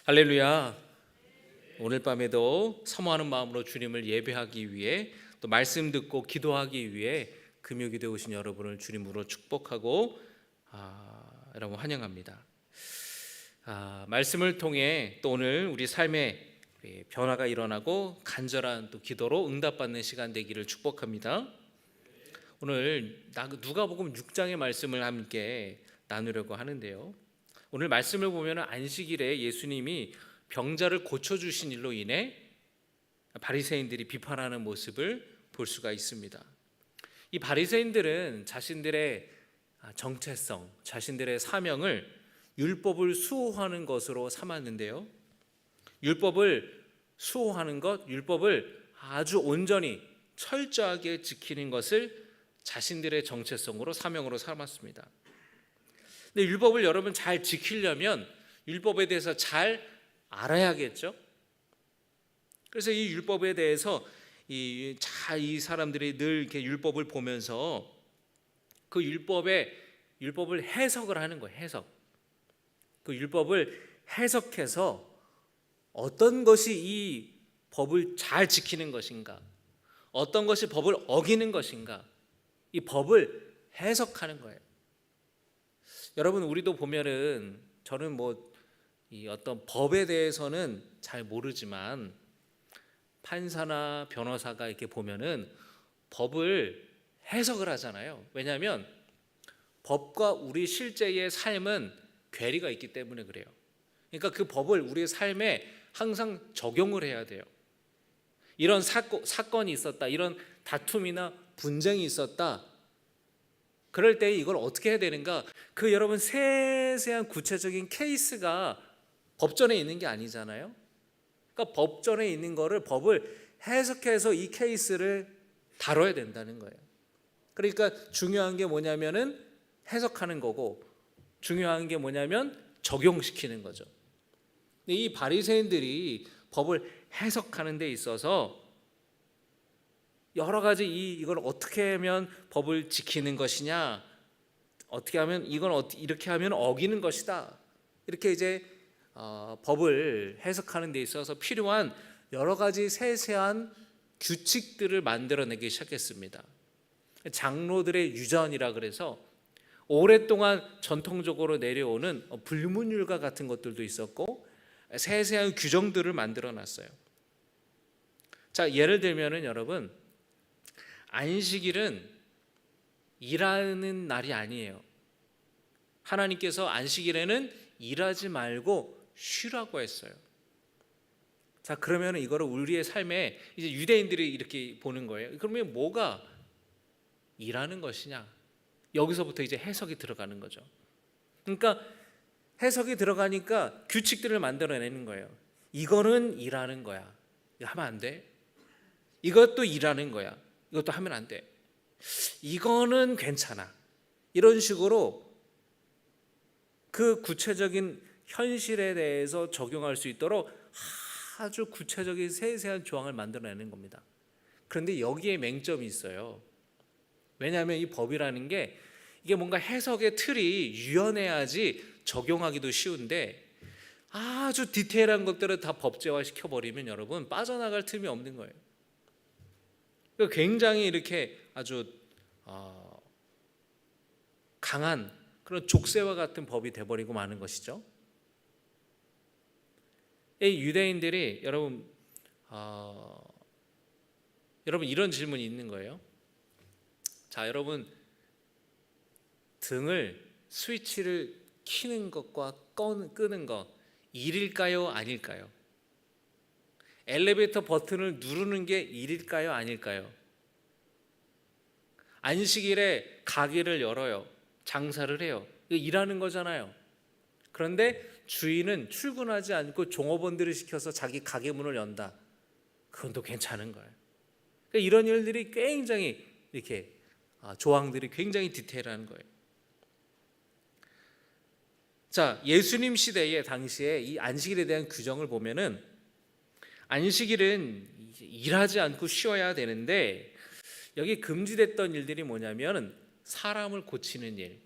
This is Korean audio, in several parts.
할렐루야. 오늘 밤에도 사모하는 마음으로 주님을 예배하기 위해 또 말씀 듣고 기도하기 위해 금요기도에 오신 여러분을 주님으로 축복하고 여러분 환영합니다. 말씀을 통해 또 오늘 우리 삶에 변화가 일어나고 간절한 또 기도로 응답받는 시간 되기를 축복합니다. 오늘 누가복음 6장의 말씀을 함께 나누려고 하는데요. 오늘 말씀을 보면 안식일에 예수님이 병자를 고쳐주신 일로 인해 바리새인들이 비판하는 모습을 볼 수가 있습니다. 이 바리새인들은 자신들의 정체성, 자신들의 사명을 율법을 수호하는 것으로 삼았는데요. 율법을 수호하는 것, 율법을 아주 온전히 철저하게 지키는 것을 자신들의 정체성으로 사명으로 삼았습니다. 근데 율법을 여러분 잘 지키려면 율법에 대해서 잘 알아야겠죠. 그래서 이 율법에 대해서 이 사람들이 늘 이렇게 율법을 보면서 그 율법을 해석을 하는 거예요. 해석. 그 율법을 해석해서 어떤 것이 이 법을 잘 지키는 것인가, 어떤 것이 법을 어기는 것인가, 이 법을 해석하는 거예요. 여러분, 우리도 보면은 저는 이 어떤 법에 대해서는 잘 모르지만 판사나 변호사가 이렇게 보면은 법을 해석을 하잖아요. 왜냐하면 법과 우리 실제의 삶은 괴리가 있기 때문에 그래요. 그러니까 그 법을 우리의 삶에 항상 적용을 해야 돼요. 이런 사건이 있었다, 이런 다툼이나 분쟁이 있었다, 그럴 때 이걸 어떻게 해야 되는가? 여러분 세세한 구체적인 케이스가 법전에 있는 게 아니잖아요. 그러니까 법전에 있는 거를 법을 해석해서 이 케이스를 다뤄야 된다는 거예요. 그러니까 중요한 게 뭐냐면은 해석하는 거고, 중요한 게 뭐냐면 적용시키는 거죠. 근데 이 바리새인들이 법을 해석하는 데 있어서 여러 가지 이걸 어떻게 하면 법을 지키는 것이냐, 어떻게 하면 이렇게 하면 어기는 것이다, 이렇게 이제 법을 해석하는 데 있어서 필요한 여러 가지 세세한 규칙들을 만들어내기 시작했습니다. 장로들의 유전이라 그래서 오랫동안 전통적으로 내려오는 불문율과 같은 것들도 있었고 세세한 규정들을 만들어 놨어요. 자, 예를 들면은 여러분, 안식일은 일하는 날이 아니에요. 하나님께서 안식일에는 일하지 말고 쉬라고 했어요. 자, 그러면 이거를 우리의 삶에 이제 유대인들이 이렇게 보는 거예요. 그러면 뭐가 일하는 것이냐? 여기서부터 이제 해석이 들어가는 거죠. 그러니까 해석이 들어가니까 규칙들을 만들어내는 거예요. 이거는 일하는 거야. 이거 하면 안 돼. 이것도 일하는 거야. 이것도 하면 안 돼. 이거는 괜찮아. 이런 식으로 그 구체적인 현실에 대해서 적용할 수 있도록 아주 구체적인 세세한 조항을 만들어내는 겁니다. 그런데 여기에 맹점이 있어요. 왜냐하면 이 법이라는 게 이게 뭔가 해석의 틀이 유연해야지 적용하기도 쉬운데 아주 디테일한 것들을 다 법제화 시켜버리면 여러분 빠져나갈 틈이 없는 거예요. 굉장히 이렇게 아주 강한 그런 족쇄와 같은 법이 돼버리고 마는 것이죠. 이 유대인들이 여러분 이런 질문이 있는 거예요. 자, 여러분 등을 스위치를 켜는 것과 끄는 것 일일까요, 아닐까요? 엘리베이터 버튼을 누르는 게 일일까요, 아닐까요? 안식일에 가게를 열어요. 장사를 해요. 이거 일하는 거잖아요. 그런데 주인은 출근하지 않고 종업원들을 시켜서 자기 가게 문을 연다. 그건 또 괜찮은 거예요. 그러니까 이런 일들이 굉장히 이렇게 조항들이 굉장히 디테일한 거예요. 자, 예수님 시대에 당시에 이 안식일에 대한 규정을 보면은 안식일은 일하지 않고 쉬어야 되는데 여기 금지됐던 일들이 뭐냐면 사람을 고치는 일,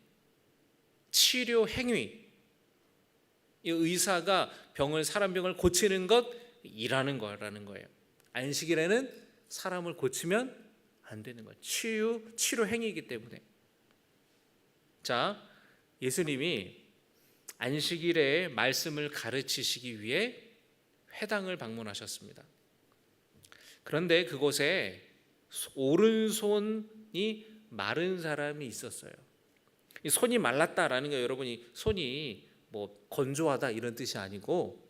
치료 행위, 이 의사가 사람 병을 고치는 것 일하는 거라는 거예요. 안식일에는 사람을 고치면 안 되는 거예요. 치료 행위이기 때문에. 자, 예수님이 안식일에 말씀을 가르치시기 위해 회당을 방문하셨습니다. 그런데 그곳에 오른손이 마른 사람이 있었어요. 이 손이 말랐다라는 게 여러분이 손이 뭐 건조하다 이런 뜻이 아니고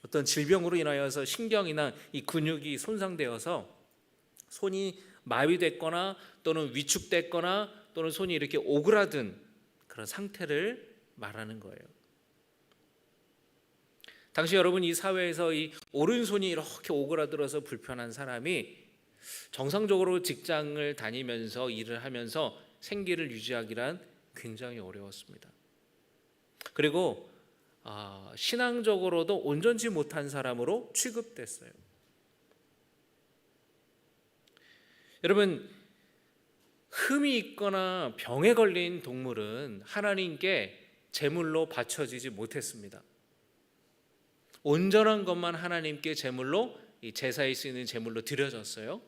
어떤 질병으로 인하여서 신경이나 이 근육이 손상되어서 손이 마비됐거나 또는 위축됐거나 또는 손이 이렇게 오그라든 그런 상태를 말하는 거예요. 당시 여러분 이 사회에서 이 오른손이 이렇게 오그라들어서 불편한 사람이 정상적으로 직장을 다니면서 일을 하면서 생계를 유지하기란 굉장히 어려웠습니다. 그리고 신앙적으로도 온전치 못한 사람으로 취급됐어요. 여러분, 흠이 있거나 병에 걸린 동물은 하나님께 제물로 바쳐지지 못했습니다. 온전한 것만 하나님께 제물로, 이 제사에 쓰이는 제물로 드려졌어요.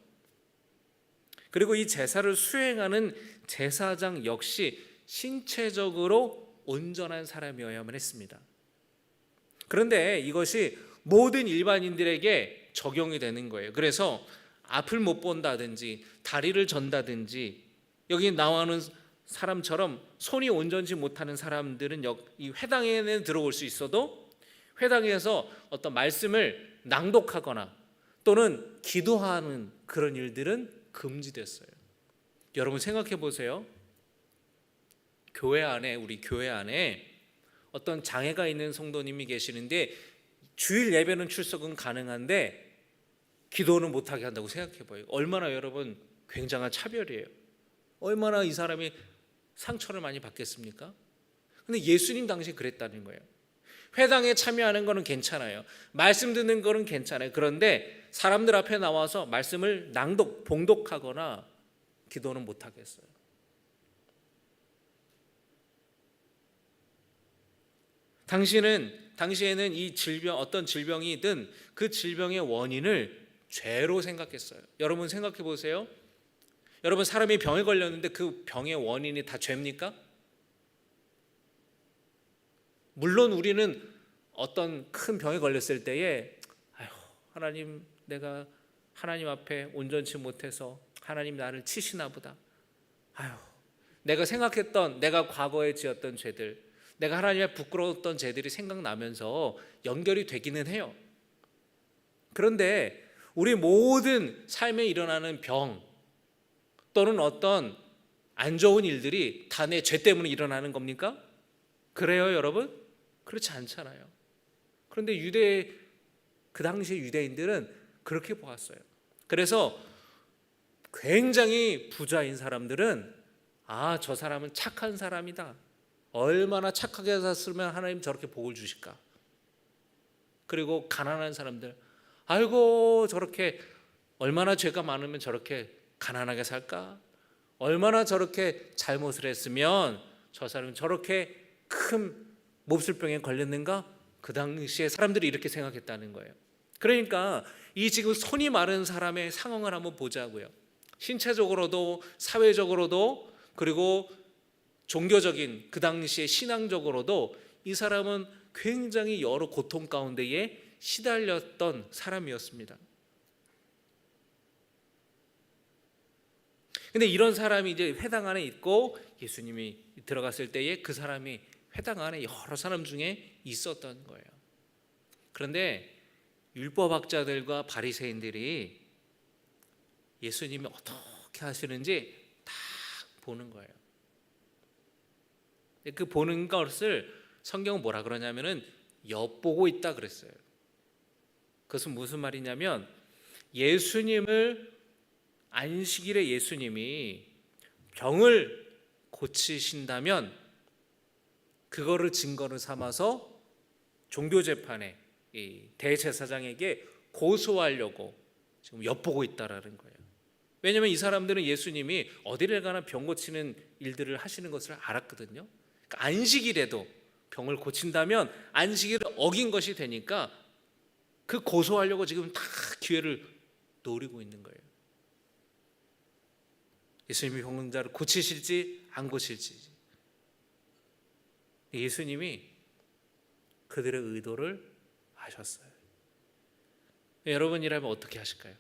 그리고 이 제사를 수행하는 제사장 역시 신체적으로 온전한 사람이어야만 했습니다. 그런데 이것이 모든 일반인들에게 적용이 되는 거예요. 그래서 앞을 못 본다든지 다리를 전다든지 여기 나오는 사람처럼 손이 온전치 못하는 사람들은 이 회당에는 들어올 수 있어도 회당에서 어떤 말씀을 낭독하거나 또는 기도하는 그런 일들은 금지됐어요. 여러분 생각해 보세요. 우리 교회 안에 어떤 장애가 있는 성도님이 계시는데 주일 예배는 출석은 가능한데 기도는 못하게 한다고 생각해 봐요. 얼마나 여러분 굉장한 차별이에요. 얼마나 이 사람이 상처를 많이 받겠습니까? 근데 예수님 당시 그랬다는 거예요. 회당에 참여하는 거는 괜찮아요. 말씀 듣는 거는 괜찮아요. 그런데 사람들 앞에 나와서 말씀을 봉독하거나 기도는 못하겠어요. 당시에는 이 질병, 어떤 질병이든 그 질병의 원인을 죄로 생각했어요. 여러분 생각해 보세요. 여러분 사람이 병에 걸렸는데 그 병의 원인이 다 죄입니까? 물론 우리는 어떤 큰 병에 걸렸을 때에 하나님, 내가 하나님 앞에 온전치 못해서 하나님 나를 치시나 보다. 내가 생각했던, 내가 과거에 지었던 죄들, 내가 하나님의 부끄러웠던 죄들이 생각나면서 연결이 되기는 해요. 그런데 우리 모든 삶에 일어나는 병 또는 어떤 안 좋은 일들이 다 내 죄 때문에 일어나는 겁니까? 그래요, 여러분? 그렇지 않잖아요. 그런데 그 당시 유대인들은 그렇게 보았어요. 그래서 굉장히 부자인 사람들은 저 사람은 착한 사람이다. 얼마나 착하게 살았으면 하나님 저렇게 복을 주실까. 그리고 가난한 사람들, 아이고 저렇게 얼마나 죄가 많으면 저렇게 가난하게 살까. 얼마나 저렇게 잘못을 했으면 저 사람은 저렇게 큰 몹쓸병에 걸렸는가? 그 당시에 사람들이 이렇게 생각했다는 거예요. 그러니까 이 지금 손이 마른 사람의 상황을 한번 보자고요. 신체적으로도 사회적으로도 그리고 종교적인 그 당시에 신앙적으로도 이 사람은 굉장히 여러 고통 가운데에 시달렸던 사람이었습니다. 근데 이런 사람이 이제 회당 안에 있고 예수님이 들어갔을 때에 그 사람이 회당 안에 여러 사람 중에 있었던 거예요. 그런데 율법학자들과 바리새인들이 예수님이 어떻게 하시는지 다 보는 거예요. 그 보는 것을 성경은 뭐라 그러냐면은 엿보고 있다 그랬어요. 그것은 무슨 말이냐면 안식일에 예수님이 병을 고치신다면 그거를 증거를 삼아서 종교재판에 이 대제사장에게 고소하려고 지금 엿보고 있다라는 거예요. 왜냐하면 이 사람들은 예수님이 어디를 가나 병 고치는 일들을 하시는 것을 알았거든요. 그러니까 안식일에도 병을 고친다면 안식일을 어긴 것이 되니까 그 고소하려고 지금 다 기회를 노리고 있는 거예요. 예수님이 병자를 고치실지 안 고칠지. 예수님이 그들의 의도를 아셨어요. 여러분이라면 어떻게 하실까요?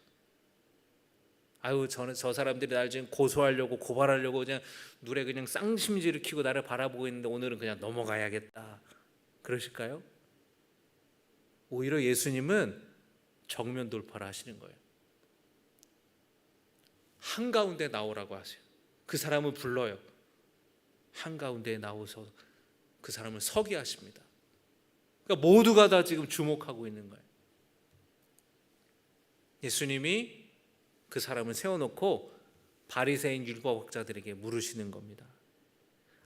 아유, 저는 저 사람들이 나를 지금 고소하려고 고발하려고 그냥 눈에 그냥 쌍심지를 켜고 나를 바라보고 있는데 오늘은 그냥 넘어가야겠다, 그러실까요? 오히려 예수님은 정면 돌파를 하시는 거예요. 한가운데 나오라고 하세요. 그 사람을 불러요. 한가운데에 나오서 그 사람을 서게 하십니다. 그러니까 모두가 다 지금 주목하고 있는 거예요. 예수님이 그 사람을 세워놓고 바리새인 율법학자들에게 물으시는 겁니다.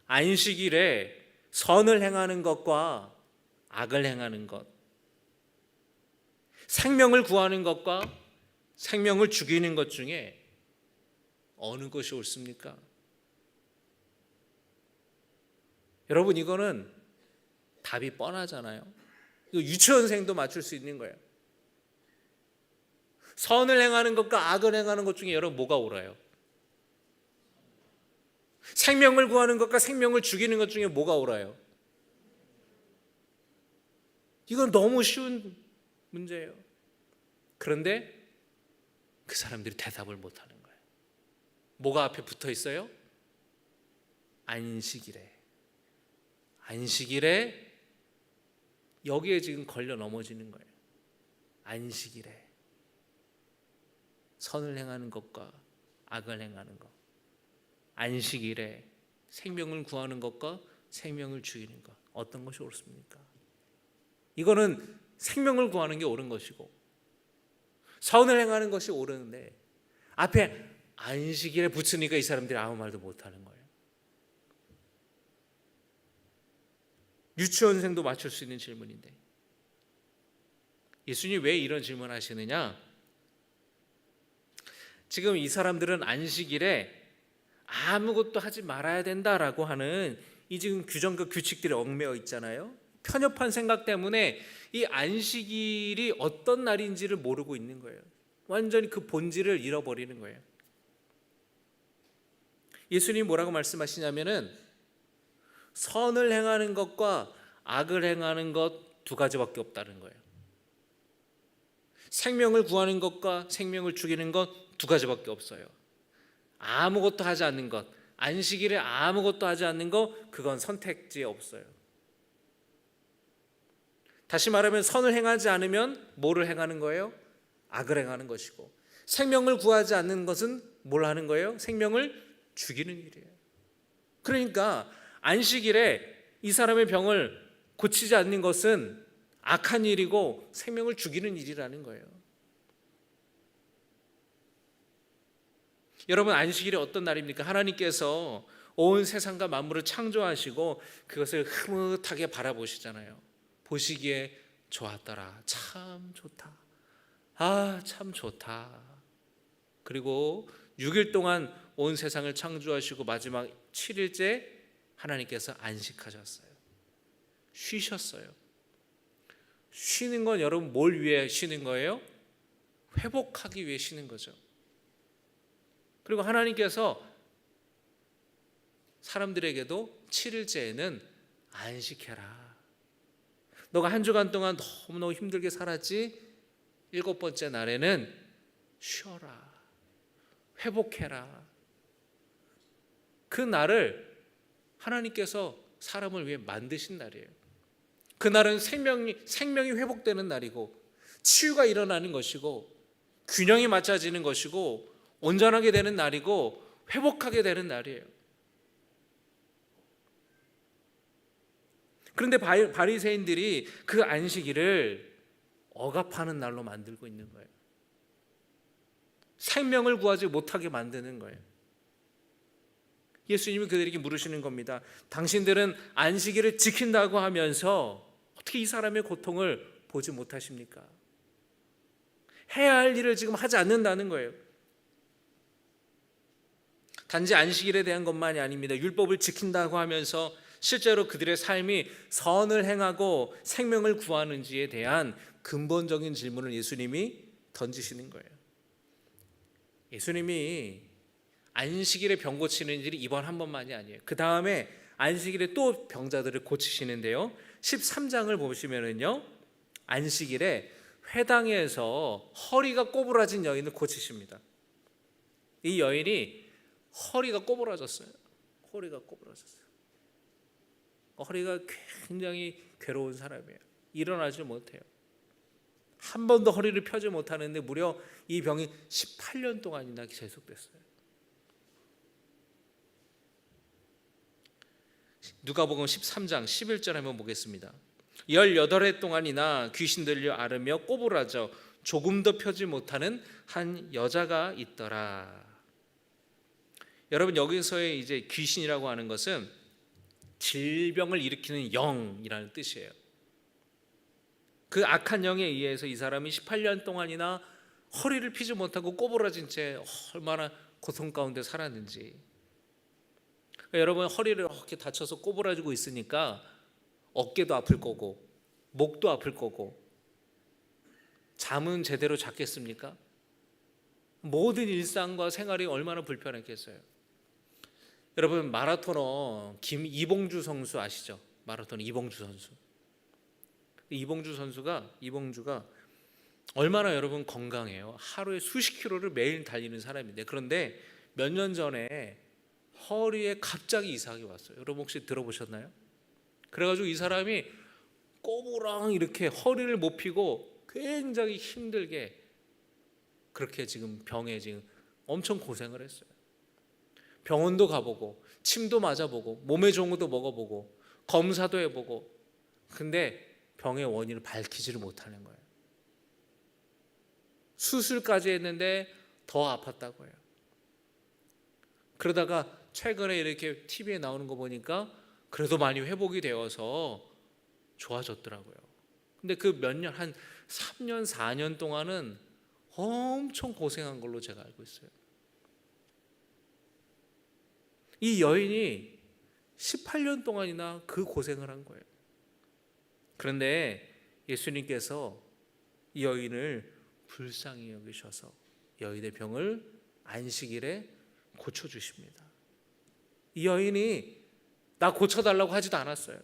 안식일에 선을 행하는 것과 악을 행하는 것, 생명을 구하는 것과 생명을 죽이는 것 중에 어느 것이 옳습니까? 여러분, 이거는 답이 뻔하잖아요. 이거 유치원생도 맞출 수 있는 거예요. 선을 행하는 것과 악을 행하는 것 중에 여러분 뭐가 옳아요? 생명을 구하는 것과 생명을 죽이는 것 중에 뭐가 옳아요? 이건 너무 쉬운 문제예요. 그런데 그 사람들이 대답을 못하는 거예요. 뭐가 앞에 붙어 있어요? 안식일에. 안식일에 여기에 지금 걸려 넘어지는 거예요. 안식일에 선을 행하는 것과 악을 행하는 것, 안식일에 생명을 구하는 것과 생명을 죽이는 것, 어떤 것이 옳습니까? 이거는 생명을 구하는 게 옳은 것이고 선을 행하는 것이 옳은데 앞에 안식일에 붙으니까 이 사람들이 아무 말도 못하는 거예요. 유치원생도 맞출 수 있는 질문인데 예수님이 왜 이런 질문을 하시느냐? 지금 이 사람들은 안식일에 아무것도 하지 말아야 된다라고 하는 이 지금 규정과 규칙들이 얽매여 있잖아요. 편협한 생각 때문에 이 안식일이 어떤 날인지를 모르고 있는 거예요. 완전히 그 본질을 잃어버리는 거예요. 예수님이 뭐라고 말씀하시냐면은 선을 행하는 것과 악을 행하는 것 두 가지밖에 없다는 거예요. 생명을 구하는 것과 생명을 죽이는 것 두 가지밖에 없어요. 아무것도 하지 않는 것, 안식일에 아무것도 하지 않는 것, 그건 선택지에 없어요. 다시 말하면 선을 행하지 않으면 뭐를 행하는 거예요? 악을 행하는 것이고, 생명을 구하지 않는 것은 뭘 하는 거예요? 생명을 죽이는 일이에요. 그러니까 안식일에 이 사람의 병을 고치지 않는 것은 악한 일이고 생명을 죽이는 일이라는 거예요. 여러분, 안식일이 어떤 날입니까? 하나님께서 온 세상과 만물을 창조하시고 그것을 흐뭇하게 바라보시잖아요. 보시기에 좋았더라. 참 좋다. 아, 참 좋다. 그리고 6일 동안 온 세상을 창조하시고 마지막 7일째 하나님께서 안식하셨어요. 쉬셨어요. 쉬는 건 여러분 뭘 위해 쉬는 거예요? 회복하기 위해 쉬는 거죠. 그리고 하나님께서 사람들에게도 7일째에는 안식해라. 너가 한 주간 동안 너무너무 힘들게 살았지? 7번째 날에는 쉬어라. 회복해라. 그 날을 하나님께서 사람을 위해 만드신 날이에요. 그날은 생명이 회복되는 날이고 치유가 일어나는 것이고 균형이 맞춰지는 것이고 온전하게 되는 날이고 회복하게 되는 날이에요. 그런데 바리새인들이 그 안식일을 억압하는 날로 만들고 있는 거예요. 생명을 구하지 못하게 만드는 거예요. 예수님이 그들에게 물으시는 겁니다. 당신들은 안식일을 지킨다고 하면서 어떻게 이 사람의 고통을 보지 못하십니까? 해야 할 일을 지금 하지 않는다는 거예요. 단지 안식일에 대한 것만이 아닙니다. 율법을 지킨다고 하면서 실제로 그들의 삶이 선을 행하고 생명을 구하는지에 대한 근본적인 질문을 예수님이 던지시는 거예요. 예수님이 안식일에 병 고치는 일이 이번 한 번만이 아니에요. 그 다음에 안식일에 또 병자들을 고치시는데요, 13장을 보시면은요, 안식일에 회당에서 허리가 꼬부라진 여인을 고치십니다. 이 여인이 허리가 꼬부라졌어요. 허리가 꼬부라졌어요. 허리가 굉장히 괴로운 사람이에요. 일어나지 못해요. 한 번도 허리를 펴지 못하는데 무려 이 병이 18년 동안이나 계속됐어요. 누가복음 13장 11절 한번 보겠습니다. 18해 동안이나 귀신 들려 앓으며 꼬부라져 조금도 펴지 못하는 한 여자가 있더라. 여러분, 여기서의 이제 귀신이라고 하는 것은 질병을 일으키는 영이라는 뜻이에요. 그 악한 영에 의해서 이 사람이 18년 동안이나 허리를 펴지 못하고 꼬부라진 채 얼마나 고통 가운데 살았는지. 그러니까 여러분, 허리를 이렇게 다쳐서 꼬부라지고 있으니까 어깨도 아플 거고 목도 아플 거고 잠은 제대로 잤겠습니까? 모든 일상과 생활이 얼마나 불편했겠어요. 여러분, 마라토너 이봉주 선수 아시죠? 마라토너 이봉주 선수. 이봉주가 얼마나 여러분 건강해요. 하루에 수십 킬로를 매일 달리는 사람인데, 그런데 몇 년 전에 허리에 갑자기 이상이 왔어요. 여러분 혹시 들어보셨나요? 그래가지고 이 사람이 꼬부랑 이렇게 허리를 못 펴고 굉장히 힘들게 그렇게 지금 병에 지금 엄청 고생을 했어요. 병원도 가보고 침도 맞아보고 몸에 좋은 것도 먹어보고 검사도 해보고, 근데 병의 원인을 밝히지를 못하는 거예요. 수술까지 했는데 더 아팠다고 해요. 그러다가 최근에 이렇게 TV에 나오는 거 보니까 그래도 많이 회복이 되어서 좋아졌더라고요. 근데 그 몇 년, 한 3년 4년 동안은 엄청 고생한 걸로 제가 알고 있어요. 이 여인이 18년 동안이나 그 고생을 한 거예요. 그런데 예수님께서 이 여인을 불쌍히 여기셔서 여인의 병을 안식일에 고쳐주십니다. 이 여인이 나 고쳐달라고 하지도 않았어요.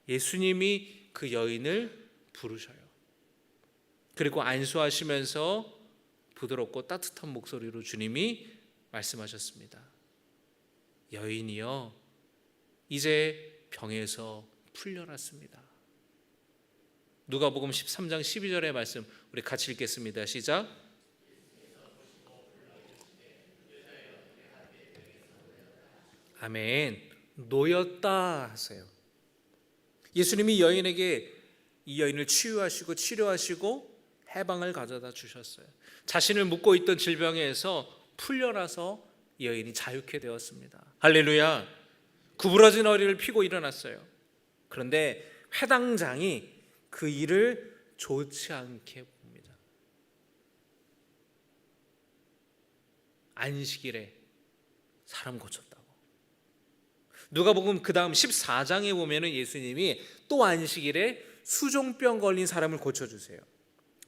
예수님이 그 여인을 부르셔요. 그리고 안수하시면서 부드럽고 따뜻한 목소리로 주님이 말씀하셨습니다. 여인이여, 이제 병에서 풀려났습니다. 누가복음 13장 12절의 말씀 우리 같이 읽겠습니다. 시작. 아멘. 놓였다 하세요. 예수님이 이 여인을 치유하시고 치료하시고 해방을 가져다 주셨어요. 자신을 묶고 있던 질병에서 풀려나서 이 여인이 자유케 되었습니다. 할렐루야. 구부러진 허리를 펴고 일어났어요. 그런데 회당장이 그 일을 좋지 않게 봅니다. 안식일에 사람 고쳤다고. 누가복음 그 다음 14장에 보면은 예수님이 또 안식일에 수종병 걸린 사람을 고쳐주세요.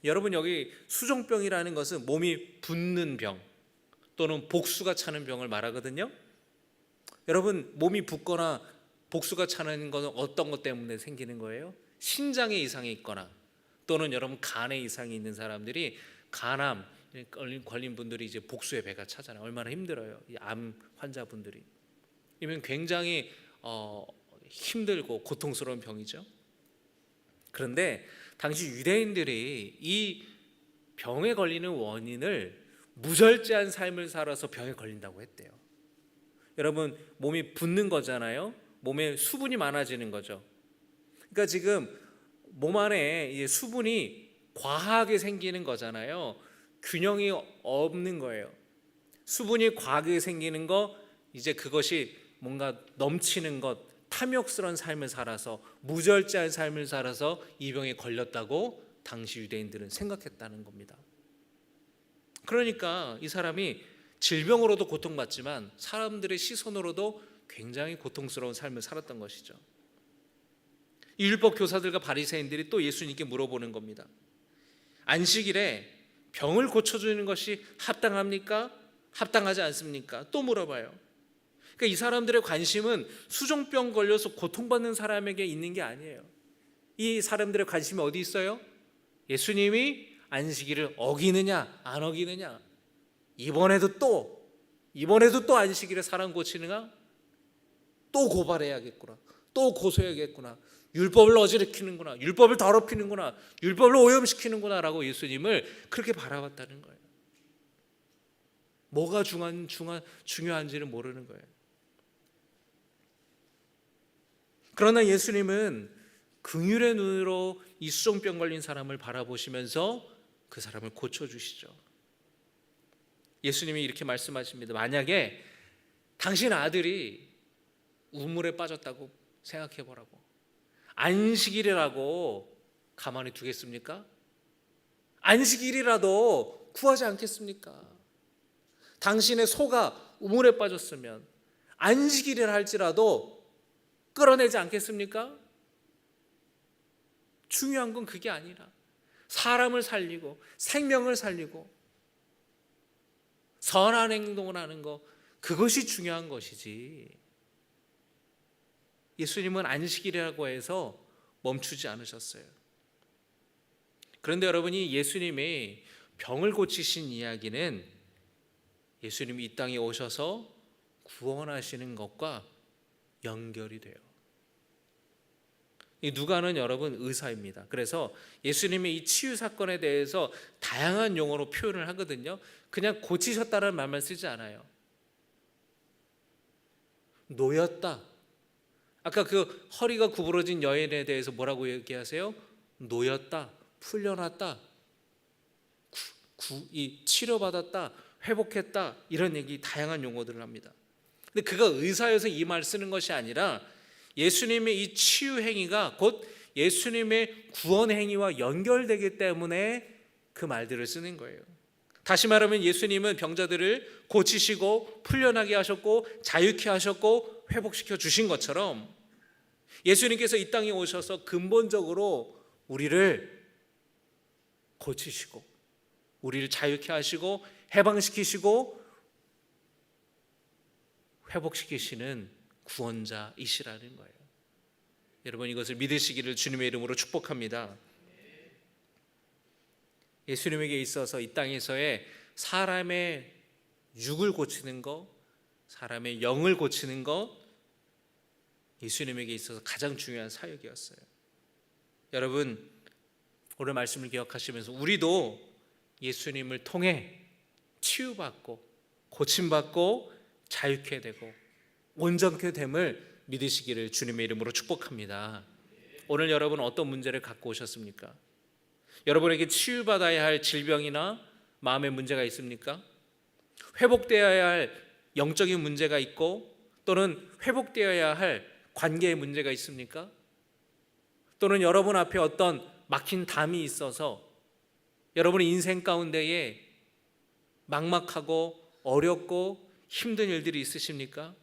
여러분, 여기 수종병이라는 것은 몸이 붓는 병 또는 복수가 차는 병을 말하거든요. 여러분, 몸이 붓거나 복수가 차는 것은 어떤 것 때문에 생기는 거예요? 신장에 이상이 있거나 또는 여러분 간에 이상이 있는 사람들이 간암 걸린 분들이 이제 복수의 배가 차잖아요. 얼마나 힘들어요. 이 암 환자분들이. 이면 굉장히 힘들고 고통스러운 병이죠. 그런데 당시 유대인들이 이 병에 걸리는 원인을 무절제한 삶을 살아서 병에 걸린다고 했대요. 여러분, 몸이 붓는 거잖아요. 몸에 수분이 많아지는 거죠. 그러니까 지금 몸 안에 수분이 과하게 생기는 거잖아요. 균형이 없는 거예요. 수분이 과하게 생기는 거, 이제 그것이 뭔가 넘치는 것, 탐욕스러운 삶을 살아서 무절제한 삶을 살아서 이 병에 걸렸다고 당시 유대인들은 생각했다는 겁니다. 그러니까 이 사람이 질병으로도 고통받지만 사람들의 시선으로도 굉장히 고통스러운 삶을 살았던 것이죠. 이 율법 교사들과 바리새인들이 또 예수님께 물어보는 겁니다. 안식일에 병을 고쳐주는 것이 합당합니까? 합당하지 않습니까? 또 물어봐요. 그러니까 이 사람들의 관심은 수종병 걸려서 고통받는 사람에게 있는 게 아니에요. 이 사람들의 관심이 어디 있어요? 예수님이 안식일을 어기느냐 안 어기느냐, 이번에도 또 안식일에 사람 고치느냐, 또 고발해야겠구나, 또 고소해야겠구나, 율법을 어지럽히는구나, 율법을 더럽히는구나, 율법을 오염시키는구나 라고 예수님을 그렇게 바라봤다는 거예요. 뭐가 중요한지는 모르는 거예요. 그러나 예수님은 긍휼의 눈으로 이 수종병 걸린 사람을 바라보시면서 그 사람을 고쳐주시죠. 예수님이 이렇게 말씀하십니다. 만약에 당신 아들이 우물에 빠졌다고 생각해 보라고. 안식일이라고 가만히 두겠습니까? 안식일이라도 구하지 않겠습니까? 당신의 소가 우물에 빠졌으면 안식일이라 할지라도 끌어내지 않겠습니까? 중요한 건 그게 아니라 사람을 살리고 생명을 살리고 선한 행동을 하는 것, 그것이 중요한 것이지, 예수님은 안식일이라고 해서 멈추지 않으셨어요. 그런데 여러분이 예수님이 병을 고치신 이야기는 예수님이 이 땅에 오셔서 구원하시는 것과 연결이 돼요. 이 누가는 여러분 의사입니다. 그래서 예수님의 이 치유 사건에 대해서 다양한 용어로 표현을 하거든요. 그냥 고치셨다는 말만 쓰지 않아요. 놓였다. 아까 그 허리가 구부러진 여인에 대해서 뭐라고 얘기하세요? 놓였다, 풀려났다, 이 치료받았다, 회복했다, 이런 얘기 다양한 용어들을 합니다. 근데 그가 의사여서 이 말 쓰는 것이 아니라 예수님의 이 치유 행위가 곧 예수님의 구원 행위와 연결되기 때문에 그 말들을 쓰는 거예요. 다시 말하면 예수님은 병자들을 고치시고 풀려나게 하셨고 자유케 하셨고 회복시켜 주신 것처럼 예수님께서 이 땅에 오셔서 근본적으로 우리를 고치시고 우리를 자유케 하시고 해방시키시고 회복시키시는 구원자이시라는 거예요. 여러분, 이것을 믿으시기를 주님의 이름으로 축복합니다. 예수님에게 있어서 이 땅에서의 사람의 육을 고치는 것, 사람의 영을 고치는 것, 예수님에게 있어서 가장 중요한 사역이었어요. 여러분, 오늘 말씀을 기억하시면서 우리도 예수님을 통해 치유받고 고침받고 자유케 되고 온전케 됨을 믿으시기를 주님의 이름으로 축복합니다. 오늘 여러분 어떤 문제를 갖고 오셨습니까? 여러분에게 치유받아야 할 질병이나 마음의 문제가 있습니까? 회복되어야 할 영적인 문제가 있고 또는 회복되어야 할 관계의 문제가 있습니까? 또는 여러분 앞에 어떤 막힌 담이 있어서 여러분의 인생 가운데에 막막하고 어렵고 힘든 일들이 있으십니까?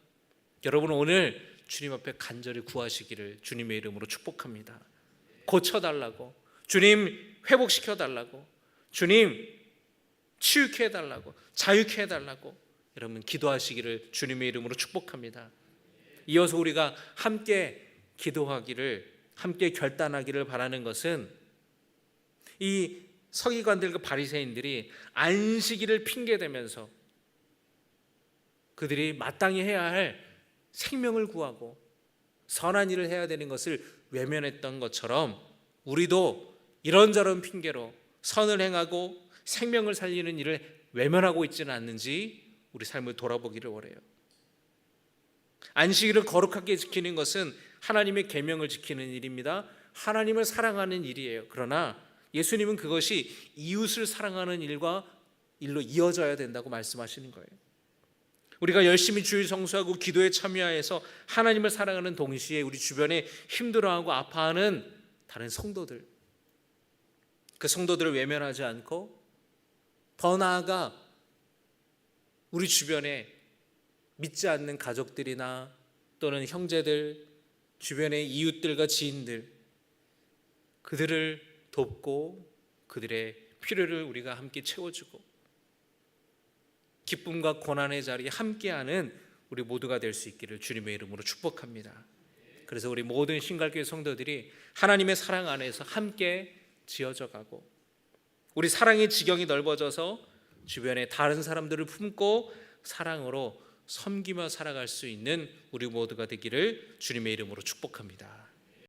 여러분 오늘 주님 앞에 간절히 구하시기를 주님의 이름으로 축복합니다. 고쳐달라고, 주님 회복시켜달라고, 주님 치유케 해달라고, 자유케 해달라고 여러분 기도하시기를 주님의 이름으로 축복합니다. 이어서 우리가 함께 기도하기를, 함께 결단하기를 바라는 것은 이 서기관들과 바리새인들이 안식일을 핑계대면서 그들이 마땅히 해야 할 생명을 구하고 선한 일을 해야 되는 것을 외면했던 것처럼 우리도 이런저런 핑계로 선을 행하고 생명을 살리는 일을 외면하고 있지는 않는지 우리 삶을 돌아보기를 원해요. 안식일을 거룩하게 지키는 것은 하나님의 계명을 지키는 일입니다. 하나님을 사랑하는 일이에요. 그러나 예수님은 그것이 이웃을 사랑하는 일로 이어져야 된다고 말씀하시는 거예요. 우리가 열심히 주일 성수하고 기도에 참여해서 하나님을 사랑하는 동시에 우리 주변에 힘들어하고 아파하는 다른 성도들, 그 성도들을 외면하지 않고 더 나아가 우리 주변에 믿지 않는 가족들이나 또는 형제들, 주변의 이웃들과 지인들, 그들을 돕고 그들의 필요를 우리가 함께 채워주고 기쁨과 고난의 자리에 함께하는 우리 모두가 될 수 있기를 주님의 이름으로 축복합니다. 그래서 우리 모든 신갈교회 성도들이 하나님의 사랑 안에서 함께 지어져 가고 우리 사랑의 지경이 넓어져서 주변에 다른 사람들을 품고 사랑으로 섬기며 살아갈 수 있는 우리 모두가 되기를 주님의 이름으로 축복합니다.